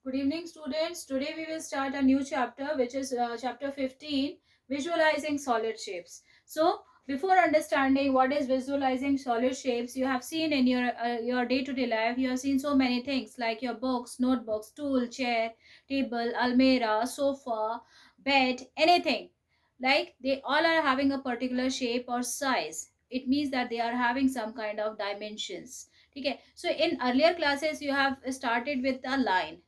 Good evening, students. Today we will start a new chapter, which is chapter 15, visualizing solid shapes. So, before understanding what is visualizing solid shapes, you have seen in your day-to-day life, you have seen so many things like your books, notebooks, tool, chair, table, almirah, sofa, bed, anything. Like they all are having a particular shape or size. It means that they are having some kind of dimensions. Okay. So in earlier classes, you have started with a line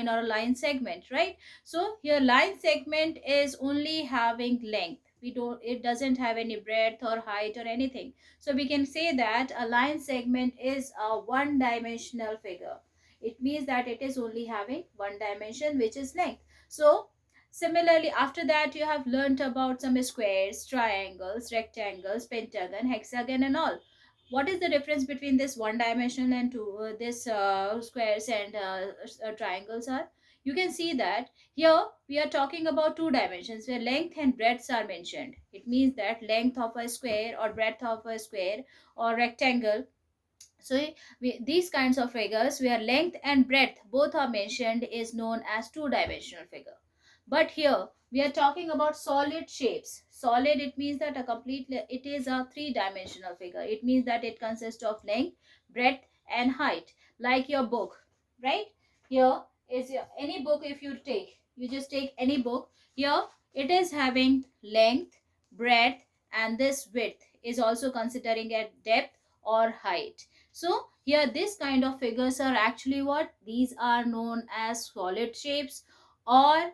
or a line segment, right? So here line segment is only having length. It doesn't have any breadth or height or anything. So we can say that a line segment is a one dimensional figure. It means that it is only having one dimension, which is length. So similarly, after that you have learnt about some squares, triangles, rectangles, pentagon, hexagon and all. What is the difference between this one dimension and two this squares and triangles are? You can see that here we are talking about two dimensions where length and breadths are mentioned. It means that length of a square or breadth of a square or rectangle. So these kinds of figures where length and breadth both are mentioned is known as two dimensional figure. But here we are talking about solid shapes. Solid, it means that it is a three dimensional figure. It means that it consists of length, breadth and height, like your book, right? Here is any book. If you just take any book. Here it is having length, breadth and this width is also considering a depth or height. So here this kind of figures are actually what? These are known as solid shapes or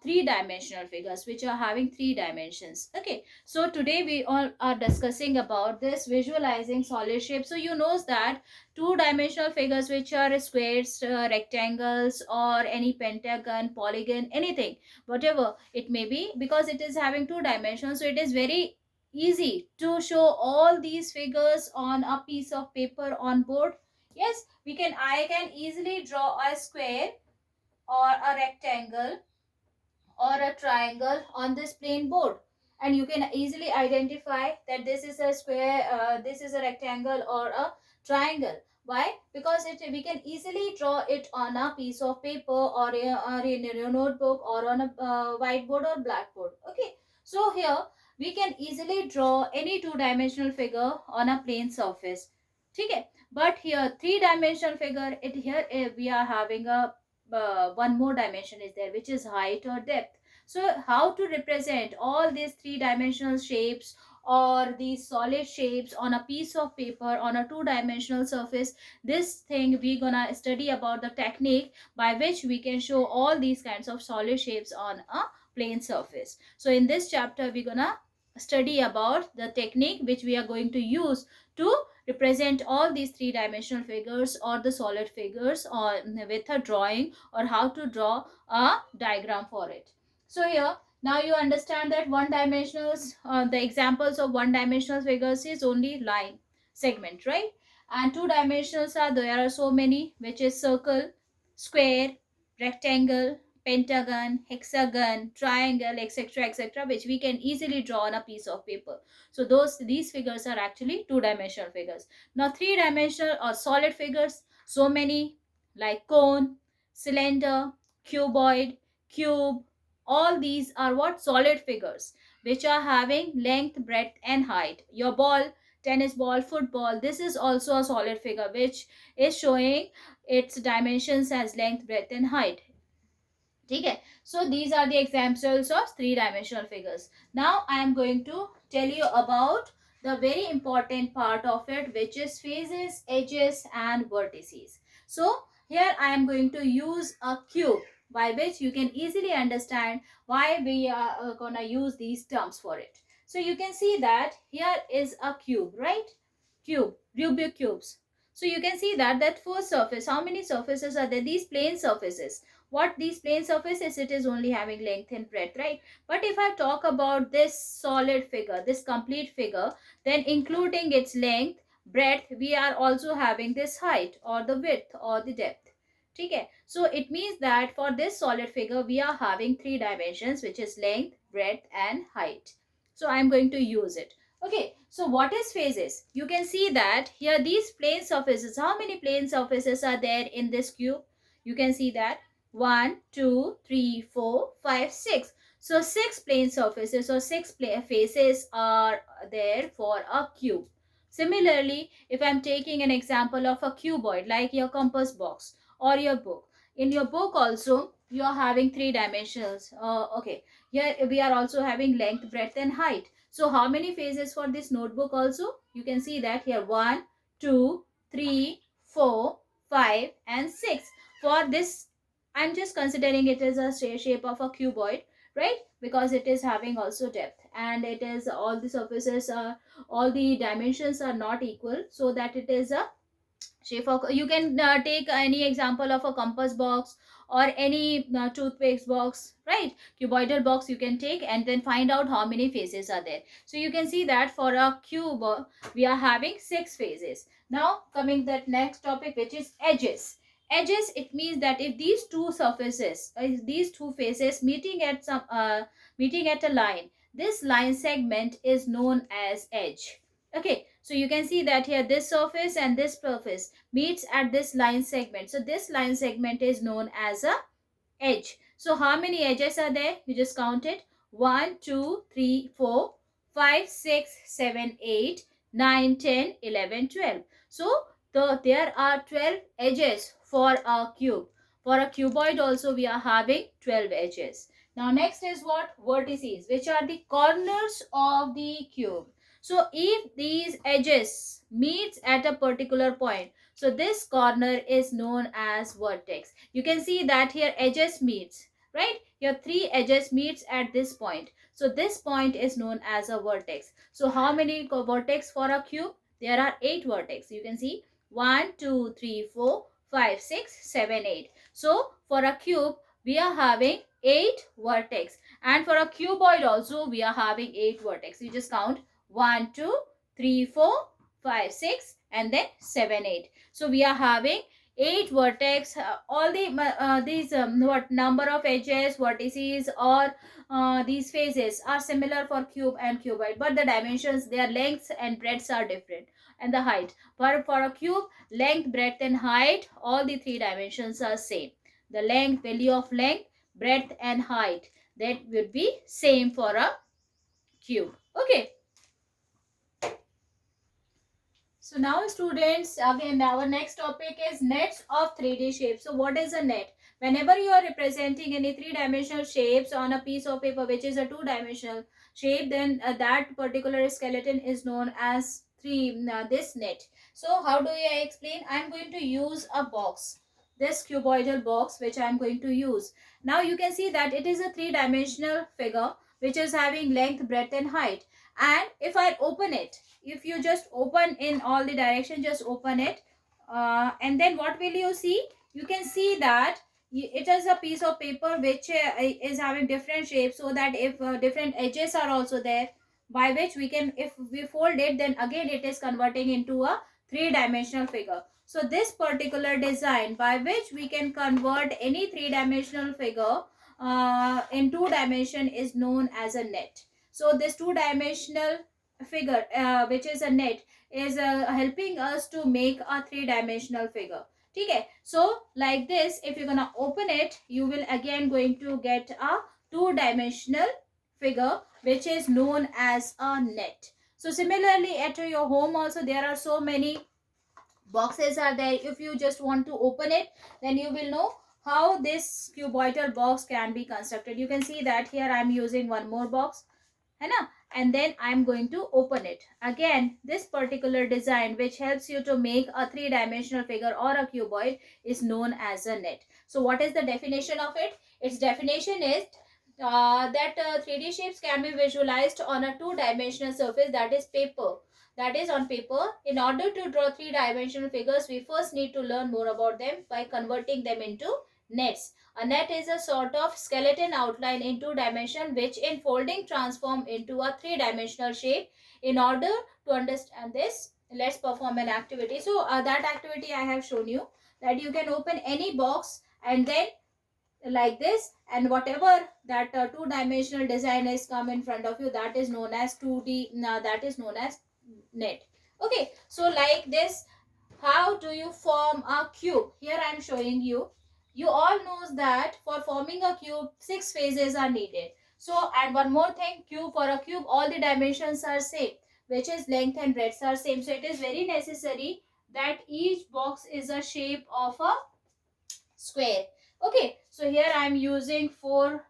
three-dimensional figures which are having three dimensions. Okay, so today we all are discussing about this visualizing solid shapes. So you knows that two-dimensional figures which are squares, rectangles or any pentagon, polygon, anything, whatever it may be, because it is having two dimensions, so it is very easy to show all these figures on a piece of paper on board. Yes, I can easily draw a square or a rectangle or a triangle on this plain board, and you can easily identify that this is a square, this is a rectangle or a triangle. Why? Because we can easily draw it on a piece of paper or in a notebook or on a whiteboard or blackboard. Okay, so here we can easily draw any two-dimensional figure on a plain surface. Okay, but here three-dimensional figure, it here we are having a one more dimension is there, which is height or depth. So how to represent all these three-dimensional shapes or these solid shapes on a piece of paper on a two-dimensional surface? This thing we gonna study about the technique by which we can show all these kinds of solid shapes on a plain surface. So in this chapter we gonna study about the technique which we are going to use to represent all these three-dimensional figures or the solid figures or with a drawing, or how to draw a diagram for it. So here now you understand that one dimensionals, the examples of one dimensional figures is only line segment, right? And two dimensionals are there are so many, which is circle, square, rectangle, pentagon, hexagon, triangle, etc., etc., which we can easily draw on a piece of paper. So these figures are actually two dimensional figures. Now three dimensional or solid figures, so many, like cone, cylinder, cuboid, cube. All these are what? Solid figures which are having length, breadth and height. Your ball, tennis ball, football, this is also a solid figure which is showing its dimensions as length, breadth and height. Okay, so these are the examples of three-dimensional figures. Now I am going to tell you about the very important part of it, which is faces, edges and vertices. So here I am going to use a cube, by which you can easily understand why we are gonna use these terms for it. So you can see that here is a cube, right? Rubik cubes. So you can see that first surface, how many surfaces are there? These plane surfaces. What these plane surfaces, it is only having length and breadth, right? But if I talk about this solid figure, this complete figure, then including its length, breadth, we are also having this height or the width or the depth. Okay, so it means that for this solid figure we are having three dimensions, which is length, breadth and height. So I am going to use it. Okay, so what is faces? You can see that here these plane surfaces, how many plane surfaces are there in this cube? You can see that 1, 2, 3, 4, 5, 6. So 6 plane surfaces or 6 faces are there for a cube. Similarly, if I'm taking an example of a cuboid like your compass box or your book, in your book also you are having three dimensions. Okay, here we are also having length, breadth and height. So how many faces for this notebook also? You can see that here 1, 2, 3, 4, 5 and 6. For this, I'm just considering it as a shape of a cuboid, right? Because it is having also depth, and it is all the surfaces are, all the dimensions are not equal, so that it is a shape of, you can take any example of a compass box or any toothpaste box, right? Cuboidal box you can take and then find out how many faces are there. So you can see that for a cube we are having 6 faces. Now coming that next topic, which is edges. Edges, it means that if these two surfaces, these two faces meeting at some meeting at a line, this line segment is known as edge. Okay, so you can see that here this surface and this surface meets at this line segment. So this line segment is known as a edge. So how many edges are there? You just count it. 1, 2, 3, 4, 5, 6, 7, 8, 9, 10, 11, 12. So there are 12 edges for a cube. For a cuboid also we are having 12 edges. Now next is what? Vertices, which are the corners of the cube. So if these edges meets at a particular point, so this corner is known as vertex. You can see that here edges meets, right? Your three edges meets at this point. So this point is known as a vertex. So how many vertex for a cube? There are 8 vertex. You can see 1, 2, 3, 4, 5, 6, 7, 8. So for a cube, we are having 8 vertex. And for a cuboid also, we are having 8 vertex. You just count 1, 2, 3, 4, 5, 6 and then 7, 8. So we are having 8 vertex. All the these what number of edges, vertices or these faces are similar for cube and cuboid, but the dimensions, their lengths and breadths are different, and the height. For a cube, length, breadth and height, all the three dimensions are same. The length, value of length, breadth and height, that would be same for a cube. Okay. So now students, again our next topic is nets of 3D shapes. So what is a net? Whenever you are representing any three-dimensional shapes on a piece of paper which is a two-dimensional shape, then that particular skeleton is known as this net. So how do I explain? I am going to use a box, this cuboidal box which I am going to use. Now you can see that it is a three-dimensional figure which is having length, breadth and height. And if I open it, if you just open in all the direction, just open it, and then what will you see? You can see that it is a piece of paper which is having different shapes, so that if different edges are also there, by which we can, if we fold it, then again it is converting into a three-dimensional figure. So this particular design by which we can convert any three-dimensional figure in two dimension is known as a net. So this two-dimensional figure which is a net is helping us to make a three-dimensional figure. Okay, so like this, if you're gonna open it, you will again going to get a two-dimensional figure which is known as a net. So similarly at your home also there are so many boxes are there. If you just want to open it, then you will know how this cuboidal box can be constructed. You can see that here I am using one more box, है ना, and then I'm going to open it. Again, this particular design which helps you to make a three-dimensional figure or a cuboid is known as a net. So what is the definition of it? Its definition is that 3D shapes can be visualized on a two-dimensional surface, that is paper. That is on paper. In order to draw three-dimensional figures, we first need to learn more about them by converting them into nets. A net is a sort of skeleton outline in two dimension which in folding transform into a three-dimensional shape. In order to understand this, let's perform an activity. So that activity I have shown you, that you can open any box and then like this, and whatever that two-dimensional design is come in front of you, that is known as 2D, that is known as net. Okay, so like this, how do you form a cube? Here I am showing you. you all knows that for forming a cube 6 phases are needed. So, and one more thing, cube, for a cube all the dimensions are same, which is length and breadth are same. So it is very necessary that each box is a shape of a square. Okay, so here I am using 4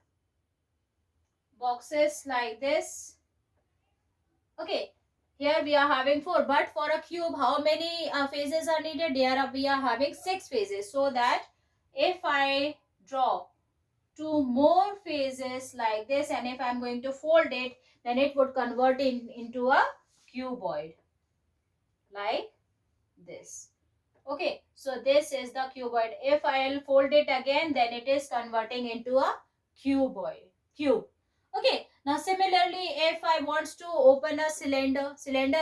boxes like this. Okay, here we are having 4, but for a cube how many phases are needed? Here we are having 6 phases, so that if I draw 2 more phases like this, and if I am going to fold it, then it would convert into a cuboid like this. Okay, so this is the cuboid. If I'll fold it again, then it is converting into a cube. Okay, now similarly, if I wants to open a cylinder,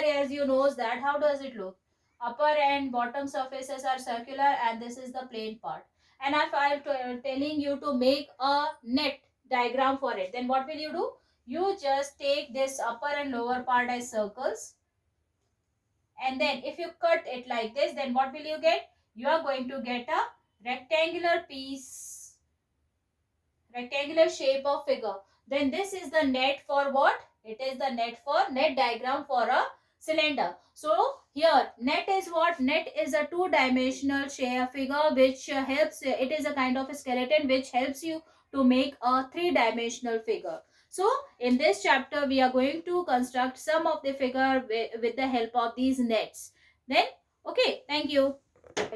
as you knows that, how does it look? Upper and bottom surfaces are circular, and this is the plain part. And if I'm telling you to make a net diagram for it, then what will you do? You just take this upper and lower part as circles, and then if you cut it like this, then what will you get? You are going to get a rectangular piece, rectangular shape of figure. Then this is the net for what? It is the net for net diagram for a cylinder. So here net is what? Net is a two-dimensional shape figure which helps, it is a kind of a skeleton which helps you to make a three-dimensional figure. So in this chapter we are going to construct some of the figure with the help of these nets. Then okay, thank you.